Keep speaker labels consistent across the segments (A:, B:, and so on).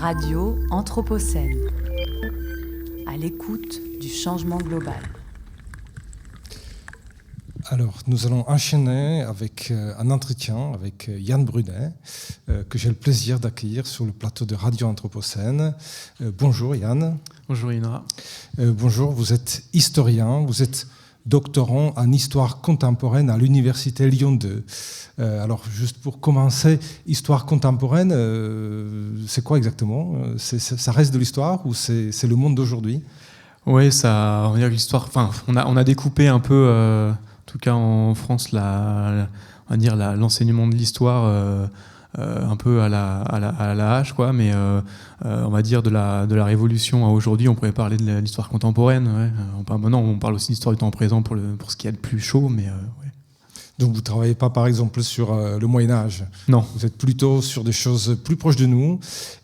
A: Radio Anthropocène, à l'écoute du changement global.
B: Alors, nous allons enchaîner avec un entretien avec Yann Brunet, que j'ai le plaisir d'accueillir sur le plateau de Radio Anthropocène. Bonjour Yann.
C: Bonjour Indra.
B: Bonjour, vous êtes historien, vous êtes doctorant en histoire contemporaine à l'Université Lyon 2. Alors, juste pour commencer, histoire contemporaine, c'est quoi exactement ? Ça reste de l'histoire ou c'est le monde d'aujourd'hui ?
C: Oui, ça, on va dire que l'histoire. Enfin, on a découpé un peu, en tout cas en France, on va dire l'enseignement de l'histoire un peu à la hache, quoi. Mais on va dire de la Révolution à aujourd'hui, on pourrait parler de l'histoire contemporaine. Ouais. On parle aussi d'histoire du temps présent pour ce qui est le plus chaud, mais ouais.
B: Donc vous ne travaillez pas par exemple sur le Moyen-Âge.
C: Non.
B: Vous êtes plutôt sur des choses plus proches de nous.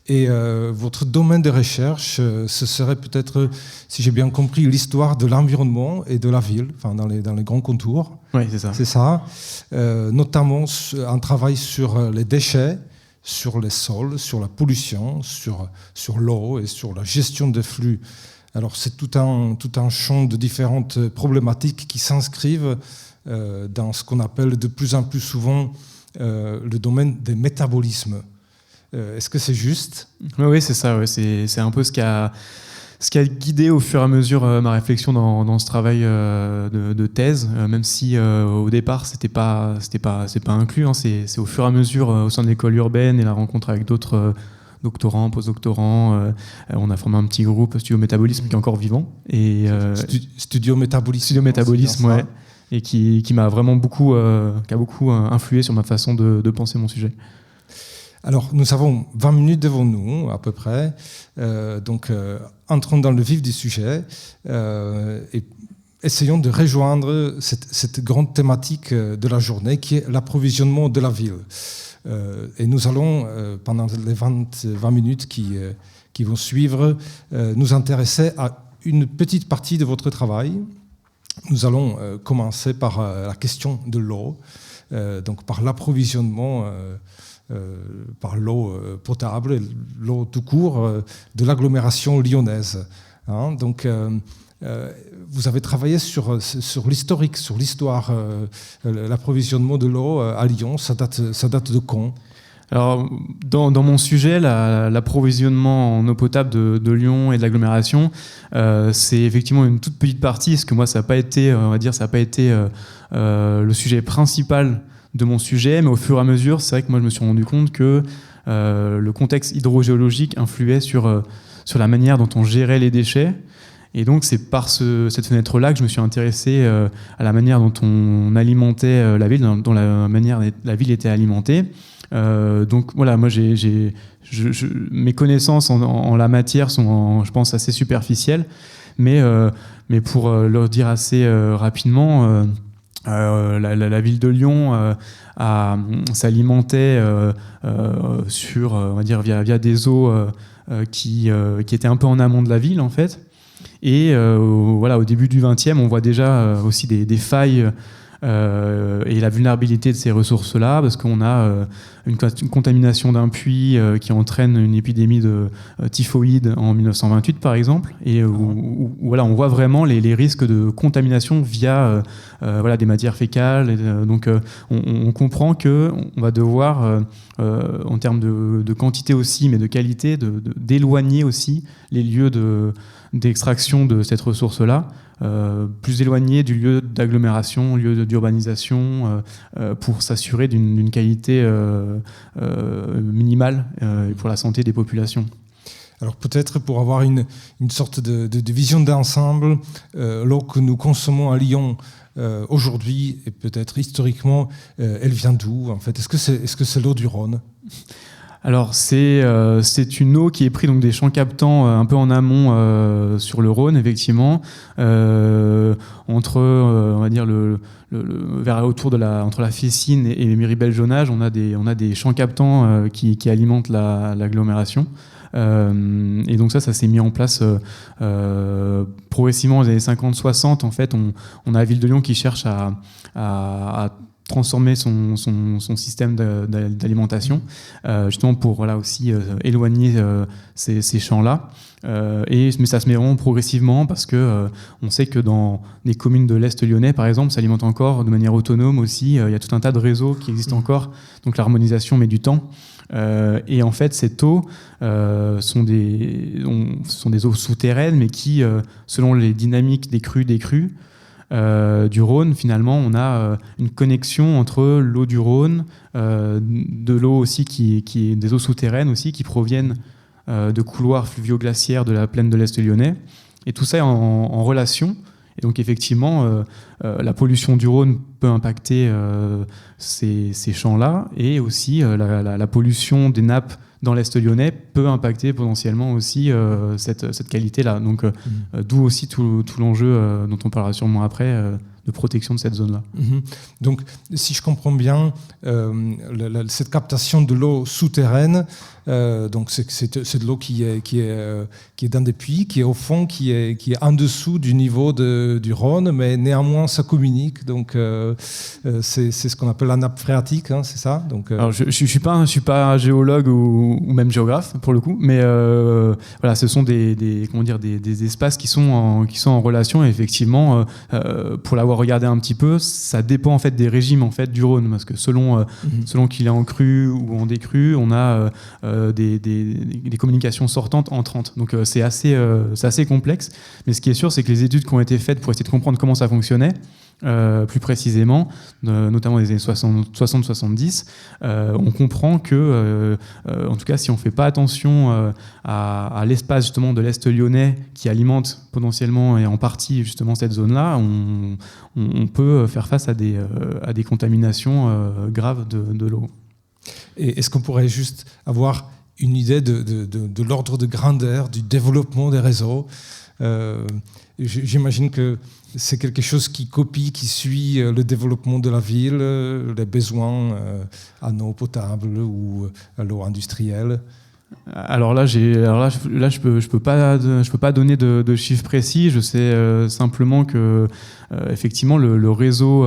B: Et votre domaine de recherche, ce serait peut-être, si j'ai bien compris, l'histoire de l'environnement et de la ville, enfin dans les grands contours.
C: Oui, c'est ça.
B: C'est ça. Notamment un travail sur les déchets, sur les sols, sur la pollution, sur l'eau et sur la gestion des flux. Alors c'est tout un champ de différentes problématiques qui s'inscrivent dans ce qu'on appelle de plus en plus souvent le domaine des métabolismes. Est-ce que c'est juste ?
C: Oui, c'est ça. Ouais. C'est un peu ce qui a guidé au fur et à mesure ma réflexion dans ce travail de thèse, même si au départ c'est pas inclus. Hein. C'est au fur et à mesure au sein de l'école urbaine et la rencontre avec d'autres doctorants, postdoctorants. On a formé un petit groupe, Studio Métabolisme, qui est encore vivant. Et,
B: Studio Métabolisme.
C: Studio Métabolisme, ouais. Et qui m'a vraiment beaucoup influé sur ma façon de penser mon sujet.
B: Alors, nous avons 20 minutes devant nous, à peu près. Donc, entrons dans le vif du sujet et essayons de rejoindre cette grande thématique de la journée qui est l'approvisionnement de la ville. Et nous allons, pendant les 20 minutes qui vont suivre, nous intéresser à une petite partie de votre travail. Nous allons commencer par la question de l'eau, donc par l'approvisionnement par l'eau potable, l'eau tout court de l'agglomération lyonnaise. Hein, donc, vous avez travaillé sur l'historique, sur l'histoire, l'approvisionnement de l'eau à Lyon. Ça date de quand ?
C: Alors, dans mon sujet, l'approvisionnement en eau potable de Lyon et de l'agglomération, c'est effectivement une toute petite partie, parce que moi, ça n'a pas été, le sujet principal de mon sujet, mais au fur et à mesure, c'est vrai que moi, je me suis rendu compte que le contexte hydrogéologique influait sur la manière dont on gérait les déchets. Et donc, c'est par cette fenêtre-là que je me suis intéressé à la manière dont on alimentait la ville, dont la manière dont la ville était alimentée. Donc voilà, moi mes connaissances en la matière sont, je pense, assez superficielles, mais pour le dire assez rapidement, la ville de Lyon s'alimentait sur, on va dire, via des eaux qui étaient un peu en amont de la ville en fait. Et voilà, au début du XXe, on voit déjà aussi des failles. Et la vulnérabilité de ces ressources-là, parce qu'on a une contamination d'un puits qui entraîne une épidémie de typhoïde en 1928, par exemple, et où voilà, on voit vraiment les risques de contamination via des matières fécales. Et, donc, on comprend qu'on va devoir, en termes de quantité aussi, mais de qualité, d'éloigner aussi les lieux d'extraction de cette ressource-là, plus éloigné du lieu d'agglomération, lieu d'urbanisation, pour s'assurer d'une qualité minimale pour la santé des populations.
B: Alors peut-être pour avoir une sorte de vision d'ensemble, l'eau que nous consommons à Lyon aujourd'hui, et peut-être historiquement, elle vient d'où en fait ? Est-ce que c'est l'eau du Rhône ?
C: Alors c'est une eau qui est prise donc des champs captants un peu en amont sur le Rhône, effectivement, entre on va dire entre la Fessine et Miribel-Jonage, on a des champs captants qui alimentent l'agglomération. Et donc ça s'est mis en place progressivement dans les années 50-60. En fait, on a la ville de Lyon qui cherche à transformer son système d'alimentation, justement pour aussi éloigner ces champs-là. Mais ça se met vraiment progressivement parce que on sait que dans des communes de l'Est lyonnais, par exemple, s'alimentent encore de manière autonome aussi. Il y a tout un tas de réseaux qui existent encore, donc l'harmonisation met du temps. Et en fait, ces eaux sont des eaux souterraines, mais qui, selon les dynamiques des crues du Rhône, finalement, on a une connexion entre l'eau du Rhône, de l'eau aussi qui est des eaux souterraines aussi, qui proviennent de couloirs fluvio-glaciaires de la plaine de l'Est lyonnais, et tout ça est en relation. Et donc effectivement, la pollution du Rhône peut impacter ces champs-là, et aussi la pollution des nappes dans l'Est lyonnais peut impacter potentiellement aussi cette qualité-là. Donc d'où aussi tout l'enjeu dont on parlera sûrement après, de protection de cette zone-là.
B: Donc, si je comprends bien, cette captation de l'eau souterraine, donc c'est de l'eau qui est dans des puits, qui est au fond, qui est en dessous du niveau du Rhône, mais néanmoins ça communique. Donc, c'est ce qu'on appelle la nappe phréatique, hein, c'est ça. Donc,
C: alors je suis pas géologue ou même géographe pour le coup, mais voilà, ce sont des espaces qui sont en relation. Et effectivement, pour l'avoir regardé un petit peu, ça dépend en fait des régimes en fait du Rhône, parce que selon qu'il est en crue ou en décrue, on a des communications sortantes, entrantes. Donc c'est assez complexe. Mais ce qui est sûr, c'est que les études qui ont été faites pour essayer de comprendre comment ça fonctionnait, plus précisément, notamment des années 60-70, on comprend que, en tout cas, si on ne fait pas attention à l'espace justement de l'Est lyonnais qui alimente potentiellement et en partie justement cette zone-là, on peut faire face à des contaminations graves de l'eau.
B: Et est-ce qu'on pourrait juste avoir une idée de l'ordre de grandeur du développement des réseaux? J'imagine que c'est quelque chose qui suit le développement de la ville, les besoins en eau potable ou à l'eau industrielle.
C: Alors là, je peux pas donner de chiffres précis. Je sais simplement que effectivement le réseau,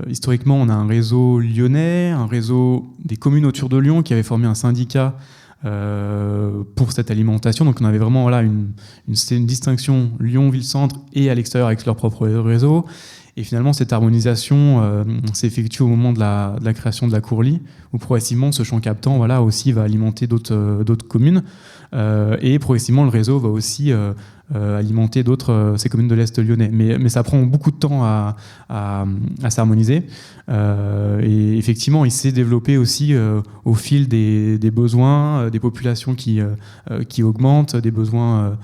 C: historiquement, on a un réseau lyonnais, un réseau des communes autour de Lyon qui avait formé un syndicat pour cette alimentation. Donc on avait vraiment une distinction Lyon-Ville-Centre et à l'extérieur avec leur propre réseau. Et finalement, cette harmonisation s'effectue au moment de la création de la Courlie, où progressivement, ce champ captant aussi va alimenter d'autres communes. Et progressivement, le réseau va aussi alimenter ces communes de l'Est lyonnais. Mais ça prend beaucoup de temps à s'harmoniser. Et effectivement, il s'est développé aussi au fil des besoins, des populations qui augmentent, des besoins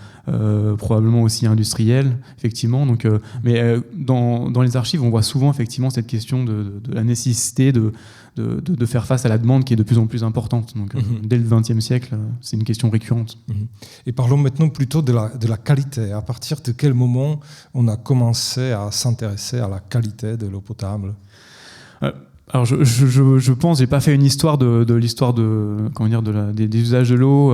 C: probablement aussi industriels, effectivement. Donc, mais dans les archives, on voit souvent effectivement cette question de la nécessité de faire face à la demande qui est de plus en plus importante. Donc, dès le XXe siècle, c'est une question récurrente.
B: Et parlons maintenant plutôt de la qualité. À partir de quel moment on a commencé à s'intéresser à la qualité de l'eau potable?
C: Alors je pense, j'ai pas fait une histoire de l'histoire des usages de l'eau,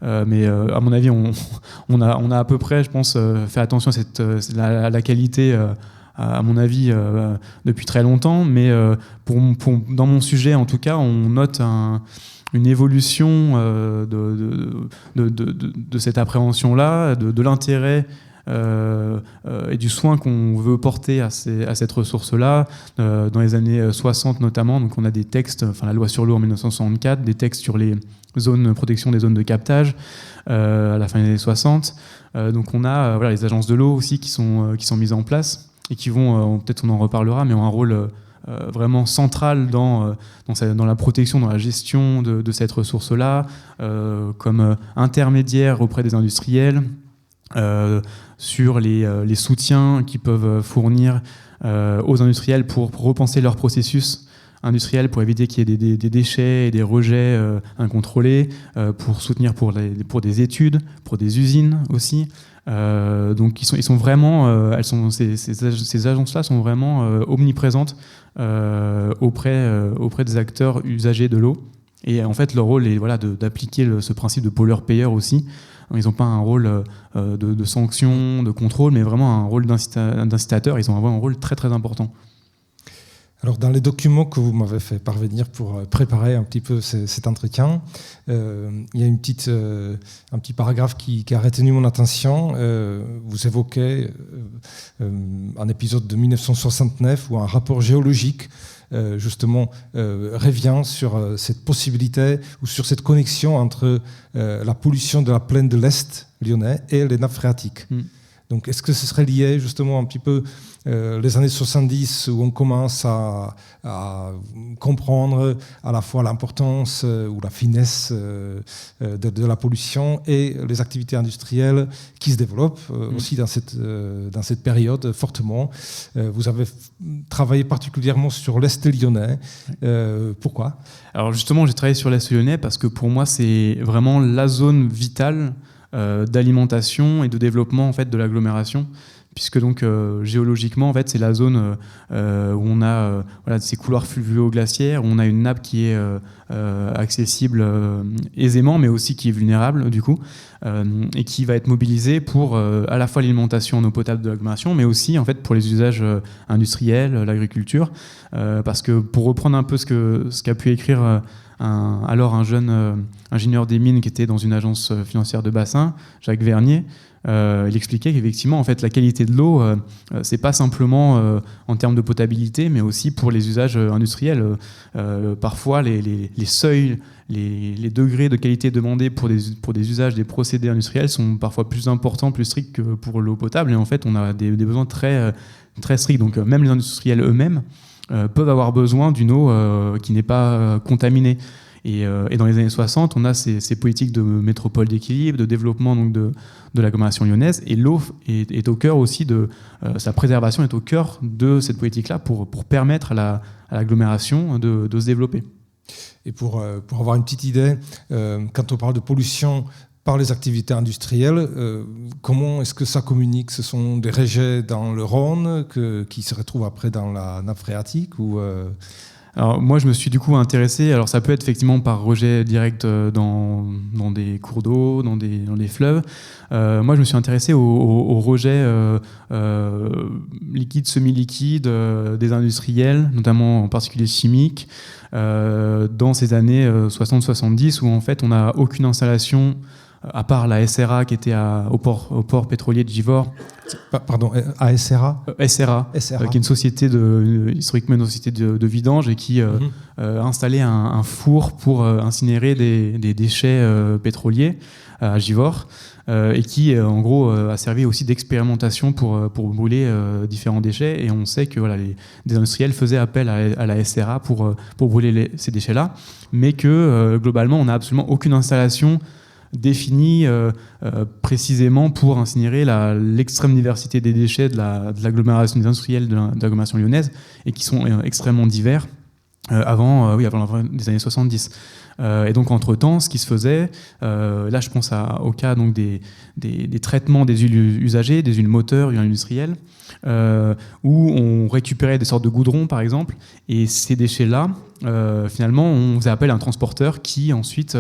C: mais à mon avis on a à peu près, je pense, fait attention à la qualité. À mon avis, depuis très longtemps, mais dans mon sujet, en tout cas, on note une évolution de cette appréhension-là, de l'intérêt et du soin qu'on veut porter à cette ressource-là. Dans les années 60 notamment, donc on a des textes, la loi sur l'eau en 1964, des textes sur les protection des zones de captage à la fin des années 60. Donc on a les agences de l'eau aussi qui sont mises en place, et qui vont, peut-être on en reparlera, mais ont un rôle vraiment central dans la protection, dans la gestion de cette ressource-là, comme intermédiaire auprès des industriels, sur les soutiens qu'ils peuvent fournir aux industriels pour repenser leur processus industriel, pour éviter qu'il y ait des déchets et des rejets incontrôlés, pour soutenir pour des études, pour des usines aussi. Donc ils sont vraiment, ces agences-là sont vraiment omniprésentes auprès des acteurs usagers de l'eau. Et en fait, leur rôle est d'appliquer ce principe de pollueur-payeur aussi. Ils n'ont pas un rôle de sanction, de contrôle, mais vraiment un rôle d'incitateur. Ils ont un rôle très très important.
B: Alors, dans les documents que vous m'avez fait parvenir pour préparer un petit peu cet entretien, il y a un petit paragraphe qui a retenu mon attention. Vous évoquez un épisode de 1969 où un rapport géologique justement revient sur cette possibilité ou sur cette connexion entre la pollution de la plaine de l'Est lyonnais et les nappes phréatiques. Donc, est-ce que ce serait lié justement un petit peu les années 70 où on commence à comprendre à la fois l'importance ou la finesse de la pollution et les activités industrielles qui se développent aussi dans cette période fortement. Vous avez travaillé particulièrement sur l'Est lyonnais. Pourquoi ?
C: Alors justement, j'ai travaillé sur l'Est lyonnais parce que pour moi, c'est vraiment la zone vitale d'alimentation et de développement en fait, de l'agglomération, puisque donc géologiquement en fait c'est la zone où on a ces couloirs fluviaux-glaciaires, où on a une nappe qui est accessible aisément, mais aussi qui est vulnérable du coup, et qui va être mobilisée pour à la fois l'alimentation en eau potable de l'agglomération, mais aussi en fait pour les usages industriels, l'agriculture, parce que pour reprendre un peu ce qu'a pu écrire un jeune ingénieur des mines qui était dans une agence financière de bassin, Jacques Vernier, il expliquait qu'effectivement en fait, la qualité de l'eau, c'est pas simplement en termes de potabilité, mais aussi pour les usages industriels. Parfois, les seuils, les degrés de qualité demandés pour des usages des procédés industriels sont parfois plus importants, plus stricts que pour l'eau potable. Et en fait, on a des besoins très, très stricts. Donc même les industriels eux-mêmes peuvent avoir besoin d'une eau qui n'est pas contaminée. Et dans les années 60, on a ces politiques de métropole d'équilibre, de développement donc de l'agglomération lyonnaise. Et l'eau est au cœur aussi sa préservation est au cœur de cette politique-là pour permettre à l'agglomération de se développer.
B: Et pour avoir une petite idée, quand on parle de pollution par les activités industrielles, comment est-ce que ça communique ? Ce sont des rejets dans le Rhône qui se retrouvent après dans la nappe phréatique ou
C: Alors moi je me suis du coup intéressé, alors ça peut être effectivement par rejet direct dans des cours d'eau, dans des fleuves. Moi je me suis intéressé au rejet liquide, semi-liquide des industriels, notamment en particulier chimiques, dans ces années 60-70 où en fait on n'a aucune installation à part la SRA qui était au port pétrolier de Givors.
B: Pardon, ASRA
C: SRA. Qui est une société historiquement une société de vidange et qui installait un four pour incinérer des déchets pétroliers à Givors et qui en gros a servi aussi d'expérimentation pour brûler différents déchets. Et on sait que des industriels faisaient appel à la SRA pour brûler ces déchets-là, mais que globalement on n'a absolument aucune installation définie précisément pour incinérer l'extrême diversité des déchets de l'agglomération des industriels de l'agglomération lyonnaise et qui sont extrêmement divers avant les années 70. Et donc entre-temps, ce qui se faisait, là je pense au cas donc, des traitements des huiles usagées, des huiles moteurs, huiles industrielles, où on récupérait des sortes de goudrons par exemple, et ces déchets-là, finalement on faisait appel à un transporteur qui ensuite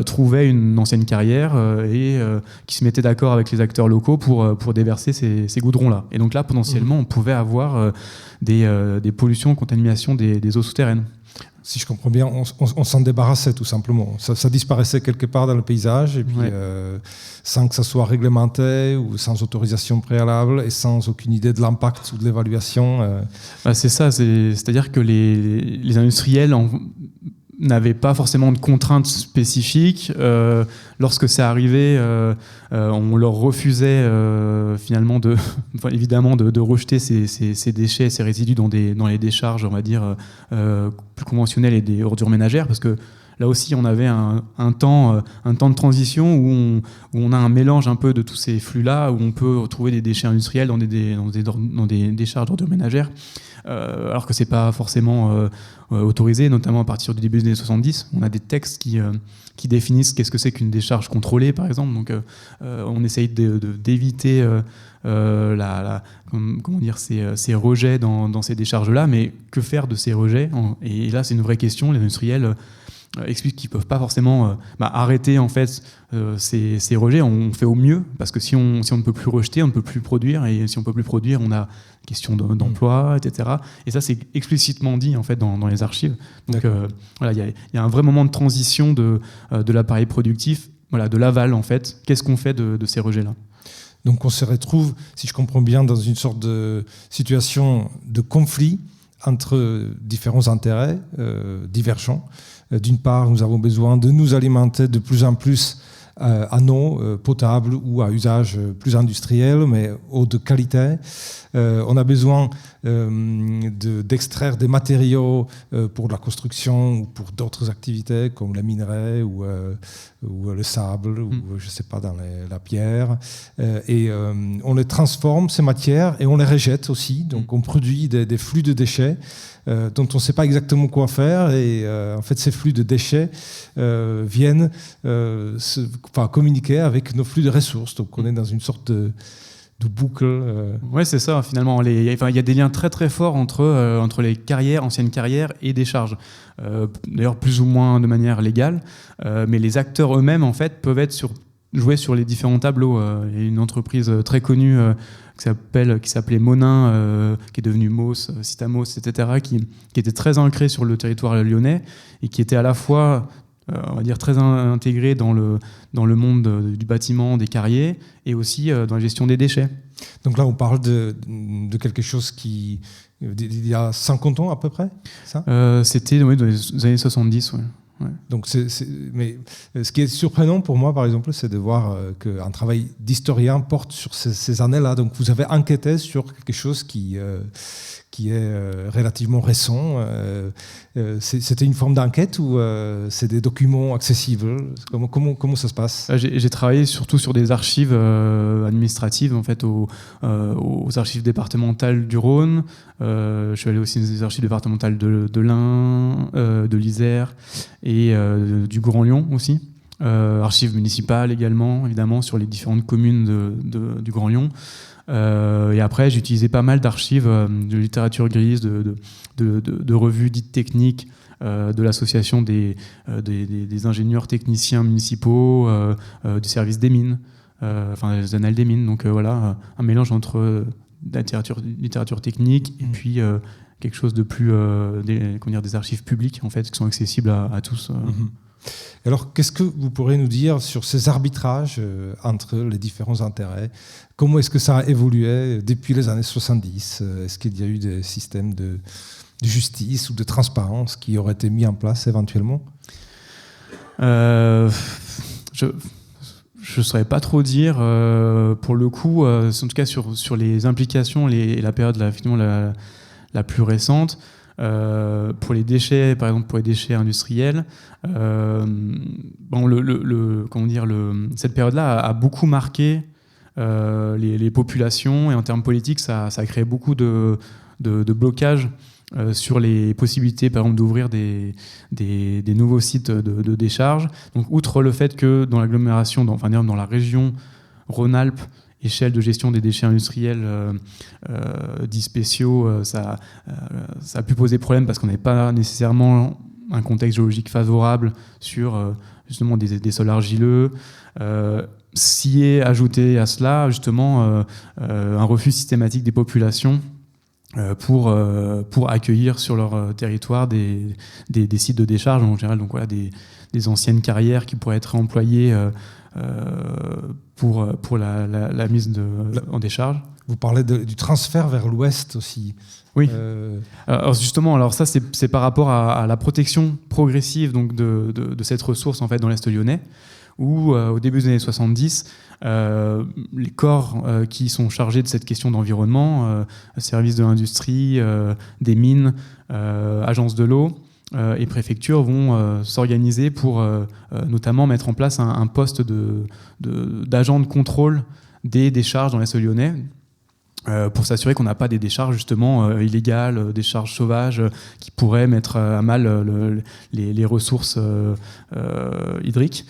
C: trouvait une ancienne carrière et qui se mettait d'accord avec les acteurs locaux pour déverser ces goudrons-là. Et donc là potentiellement on pouvait avoir des pollutions, contaminations des eaux souterraines.
B: Si je comprends bien, on s'en débarrassait tout simplement. Ça disparaissait quelque part dans le paysage, et puis sans que ça soit réglementé ou sans autorisation préalable et sans aucune idée de l'impact ou de l'évaluation.
C: C'est ça, c'est-à-dire que les industriels n'avaient pas forcément de contraintes spécifiques. Lorsque c'est arrivé, on leur refusait finalement évidemment de rejeter ces déchets, ces résidus dans les décharges, on va dire, plus conventionnelles et des ordures ménagères, parce que là aussi, on avait un temps de transition où on a un mélange un peu de tous ces flux-là, où on peut retrouver des déchets industriels dans des décharges d'ordures ménagères, alors que c'est pas forcément autorisé, notamment à partir du début des années 70. On a des textes qui définissent qu'est-ce que c'est qu'une décharge contrôlée, par exemple. Donc, on essaye d'éviter ces rejets dans ces décharges-là, mais que faire de ces rejets ? Et là, c'est une vraie question. Les industriels expliquent qu'ils peuvent pas forcément arrêter en fait ces rejets. On fait au mieux parce que si on ne peut plus rejeter, on ne peut plus produire, et si on peut plus produire, on a question d'emploi, etc. Et ça, c'est explicitement dit en fait dans les archives. Donc voilà, il y a un vrai moment de transition de l'appareil productif, voilà, de l'aval en fait. Qu'est-ce qu'on fait de ces rejets-là?
B: Donc on se retrouve, si je comprends bien, dans une sorte de situation de conflit entre différents intérêts divergents. D'une part, nous avons besoin de nous alimenter de plus en plus en eau potable ou à usage plus industriel, mais eau de qualité. On a besoin d'extraire des matériaux pour la construction ou pour d'autres activités comme les minerais ou le sable ou je sais pas, dans la pierre. Et on les transforme, ces matières, et on les rejette aussi. Donc on produit des flux de déchets dont on ne sait pas exactement quoi faire, et en fait ces flux de déchets viennent communiquer avec nos flux de ressources. Donc on est dans une sorte de boucle.
C: Ouais, c'est ça finalement. Il y a des liens très très forts entre les carrières, anciennes carrières, et des charges. D'ailleurs plus ou moins de manière légale, mais les acteurs eux-mêmes en fait peuvent jouer sur les différents tableaux. Il y a une entreprise très connue qui s'appelait Monin, qui est devenue Mos, Citamos, etc., qui était très ancrée sur le territoire lyonnais et qui était à la fois on va dire très intégré dans le monde du bâtiment, des carriers, et aussi dans la gestion des déchets.
B: Donc là, on parle de quelque chose qui, il y a 50 ans à peu près, ça
C: C'était dans les années 70, ouais. Ouais.
B: Donc mais ce qui est surprenant pour moi, par exemple, c'est de voir qu'un travail d'historien porte sur ces années-là. Donc vous avez enquêté sur quelque chose qui est relativement récent. C'était une forme d'enquête ou c'est des documents accessibles? Comment ça se passe?
C: J'ai travaillé surtout sur des archives administratives, en fait, aux archives départementales du Rhône. Je suis allé aussi dans les archives départementales de l'Ain, de l'Isère et du Grand Lyon aussi. Archives municipales également, évidemment, sur les différentes communes du Grand Lyon. Et après, j'ai utilisé pas mal d'archives de littérature grise, de revues dites techniques, de l'association des ingénieurs techniciens municipaux, du service des mines, les annales des mines. Donc voilà, un mélange entre littérature technique et puis quelque chose de plus, des archives publiques en fait, qui sont accessibles à tous.
B: Alors, qu'est-ce que vous pourrez nous dire sur ces arbitrages entre les différents intérêts? Comment est-ce que ça a évolué depuis les années 70? Est-ce qu'il y a eu des systèmes de justice ou de transparence qui auraient été mis en place éventuellement?
C: Je ne saurais pas trop dire. Pour le coup, en tout cas sur les implications et la période la plus récente, pour les déchets, par exemple pour les déchets industriels, cette période-là a beaucoup marqué les populations, et en termes politiques, ça a créé beaucoup de blocages sur les possibilités, par exemple, d'ouvrir des nouveaux sites de décharge. Donc, outre le fait que dans l'agglomération, dans la région Rhône-Alpes, échelle de gestion des déchets industriels dits spéciaux, ça a pu poser problème parce qu'on n'avait pas nécessairement un contexte géologique favorable sur justement des sols argileux. S'y est ajouté à cela justement un refus systématique des populations pour accueillir sur leur territoire des sites de décharge en général, donc voilà, des anciennes carrières qui pourraient être réemployées pour la mise en décharge.
B: Vous parlez du transfert vers l'ouest aussi.
C: Oui. Alors justement, ça c'est par rapport à la protection progressive donc de cette ressource en fait dans l'Est lyonnais, où au début des années 70, les corps qui sont chargés de cette question d'environnement, services de l'industrie, des mines, agences de l'eau et préfectures vont s'organiser pour notamment mettre en place un poste d'agent de contrôle des décharges dans l'Est lyonnais, pour s'assurer qu'on n'a pas des décharges justement illégales, des charges sauvages qui pourraient mettre à mal les ressources hydriques.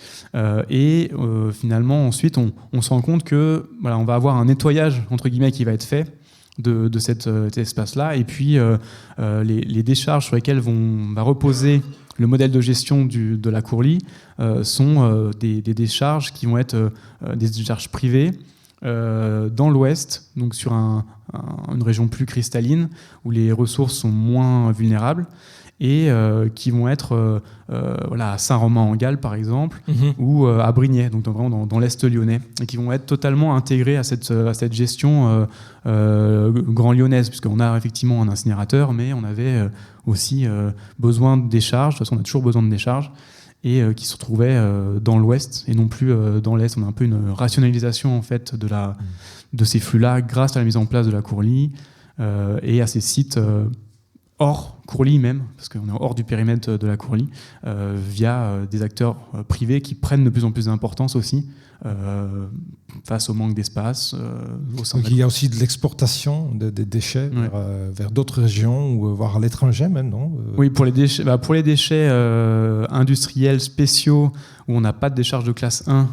C: Et finalement, ensuite, on se rend compte que on va avoir un nettoyage entre guillemets qui va être fait de cet espace-là, et puis les décharges sur lesquelles va reposer le modèle de gestion de la Courlie sont des décharges qui vont être des décharges privées dans l'ouest, donc sur une région plus cristalline où les ressources sont moins vulnérables, et qui vont être à Saint-Romain-en-Galles par exemple, ou à Brignais, donc vraiment dans l'est lyonnais, et qui vont être totalement intégrés à cette gestion grand lyonnaise, puisqu'on a effectivement un incinérateur, mais on avait aussi besoin de décharges. De toute façon on a toujours besoin de décharges, et qui se retrouvaient dans l'ouest et non plus dans l'est. On a un peu une rationalisation en fait de ces flux-là grâce à la mise en place de la Courlie et à ces sites hors Courlie même, parce qu'on est hors du périmètre de la Courlie, via des acteurs privés qui prennent de plus en plus d'importance aussi face au manque d'espace.
B: Donc il y a aussi de l'exportation des déchets vers d'autres régions, ou voire à l'étranger même, non ?
C: Oui, pour les déchets industriels spéciaux où on n'a pas de décharge de classe 1,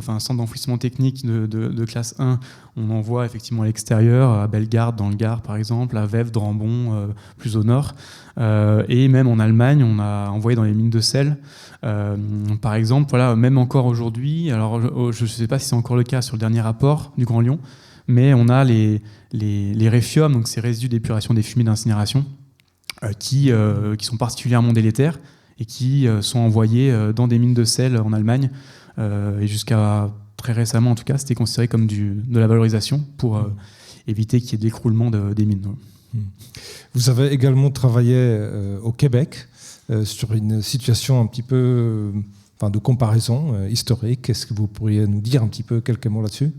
C: un centre d'enfouissement technique de classe 1, on envoie effectivement à l'extérieur, à Bellegarde dans le Gard par exemple, à Vèvres, Drambon, plus au nord, et même en Allemagne on a envoyé dans les mines de sel par exemple. Voilà, même encore aujourd'hui, alors je ne sais pas si c'est encore le cas sur le dernier rapport du Grand Lyon, mais on a les réfiums, donc ces résidus d'épuration des fumées d'incinération qui sont particulièrement délétères et qui sont envoyés dans des mines de sel en Allemagne. Et jusqu'à très récemment, en tout cas, c'était considéré comme de la valorisation pour éviter qu'il y ait d'écroulement des mines.
B: Vous avez également travaillé au Québec sur une situation un petit peu de comparaison historique. Est-ce que vous pourriez nous dire un petit peu quelques mots là-dessus ?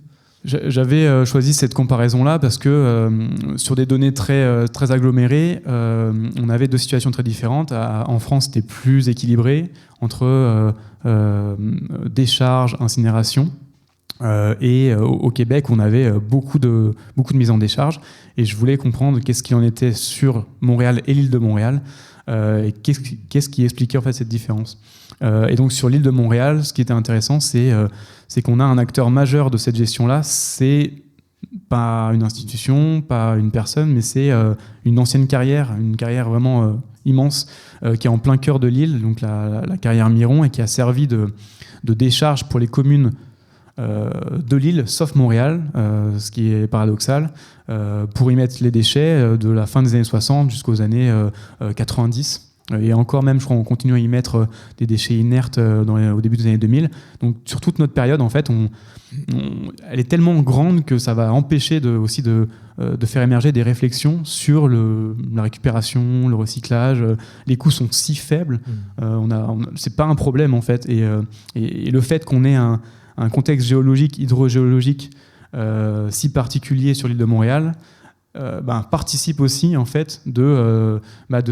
C: J'avais choisi cette comparaison-là parce que sur des données très, très agglomérées, on avait deux situations très différentes. En France, c'était plus équilibré entre décharge, incinération. Et au Québec, on avait beaucoup de mises en décharge. Et je voulais comprendre qu'est-ce qu'il en était sur Montréal et l'île de Montréal. Et qu'est-ce qui expliquait en fait cette différence. Et donc sur l'île de Montréal, ce qui était intéressant, c'est qu'on a un acteur majeur de cette gestion-là. C'est pas une institution, pas une personne, mais c'est une ancienne carrière, une carrière vraiment immense qui est en plein cœur de l'île, donc la carrière Miron, et qui a servi de décharge pour les communes de l'île, sauf Montréal, ce qui est paradoxal, pour y mettre les déchets de la fin des années 60 jusqu'aux années 90. Et encore même, je crois, on continue à y mettre des déchets inertes au début des années 2000. Donc sur toute notre période, en fait, elle est tellement grande que ça va empêcher aussi de faire émerger des réflexions sur la récupération, le recyclage. Les coûts sont si faibles, c'est pas un problème en fait. Et le fait qu'on ait un contexte géologique, hydrogéologique si particulier sur l'île de Montréal, participe aussi en fait de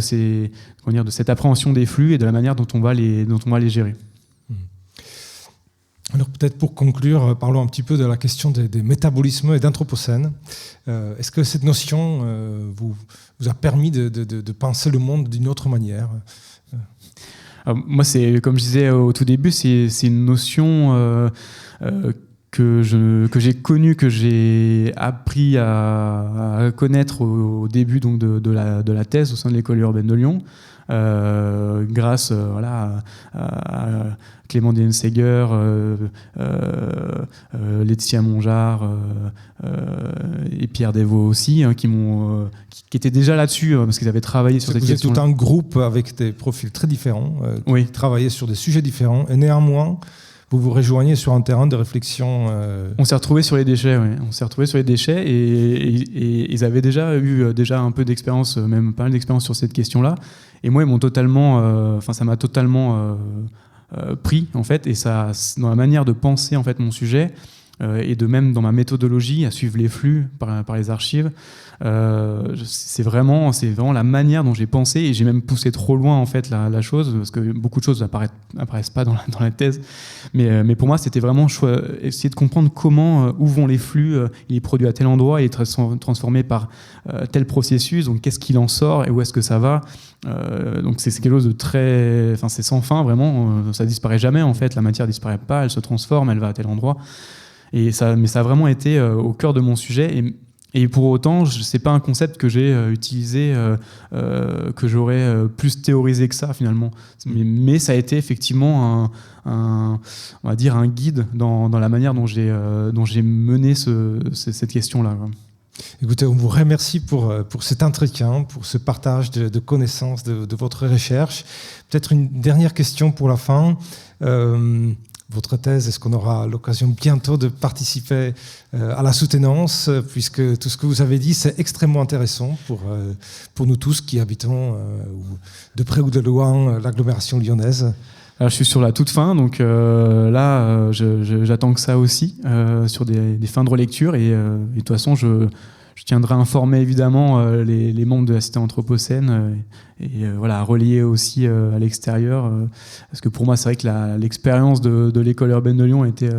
C: cette appréhension des flux et de la manière dont on va les gérer.
B: Alors peut-être pour conclure, parlons un petit peu de la question des métabolismes et d'anthropocène. Est-ce que cette notion vous a permis de penser le monde d'une autre manière ?
C: Moi, c'est comme je disais au tout début, c'est une notion que j'ai connue, que j'ai appris à connaître au début donc de la thèse au sein de l'école urbaine de Lyon, grâce à Clément Dienseger, Laetitia Mongeard et Pierre Desvaux aussi, qui étaient déjà là-dessus parce qu'ils avaient travaillé sur cette question.
B: Vous êtes tout un groupe avec des profils très différents, qui travaillaient sur des sujets différents, et néanmoins vous vous rejoignez sur un terrain de réflexion.
C: On s'est retrouvés sur les déchets, oui. On s'est retrouvés sur les déchets et ils avaient déjà eu un peu d'expérience, même pas mal d'expérience sur cette question-là. Et moi, ça m'a totalement pris en fait, et ça, dans la manière de penser en fait mon sujet. Et de même dans ma méthodologie à suivre les flux par les archives, c'est vraiment la manière dont j'ai pensé, et j'ai même poussé trop loin en fait la chose, parce que beaucoup de choses n'apparaissent pas dans la thèse, mais pour moi c'était vraiment essayer de comprendre où vont les flux. Il est produit à tel endroit, il est transformé par tel processus, donc qu'est-ce qu'il en sort et où est-ce que ça va. Donc c'est quelque chose de très, c'est sans fin vraiment, ça disparaît jamais en fait, la matière disparaît pas, elle se transforme, elle va à tel endroit. Mais ça a vraiment été au cœur de mon sujet. Et pour autant, c'est pas un concept que j'ai utilisé, que j'aurais plus théorisé que ça finalement. Mais ça a été effectivement on va dire un guide dans la manière dont j'ai mené cette question-là.
B: Écoutez, on vous remercie pour cet entretien, pour ce partage de connaissances de votre recherche. Peut-être une dernière question pour la fin. Votre thèse, est-ce qu'on aura l'occasion bientôt de participer à la soutenance, puisque tout ce que vous avez dit, c'est extrêmement intéressant pour nous tous qui habitons de près ou de loin l'agglomération lyonnaise.
C: Alors, je suis sur la toute fin, donc j'attends que ça aussi, sur des fins de relecture, et de toute façon, je tiendrai informé évidemment les membres de la Cité Anthropocène et voilà, relier aussi à l'extérieur, parce que pour moi c'est vrai que l'expérience de l'école urbaine de Lyon était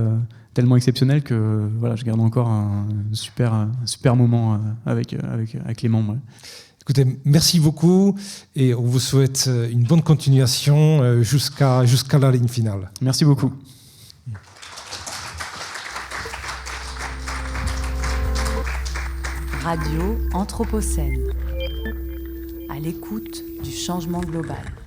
C: tellement exceptionnelle que voilà, je garde encore un super moment avec les membres. Ouais.
B: Écoutez, merci beaucoup et on vous souhaite une bonne continuation jusqu'à la ligne finale.
C: Merci beaucoup.
A: Radio Anthropocène, à l'écoute du changement global.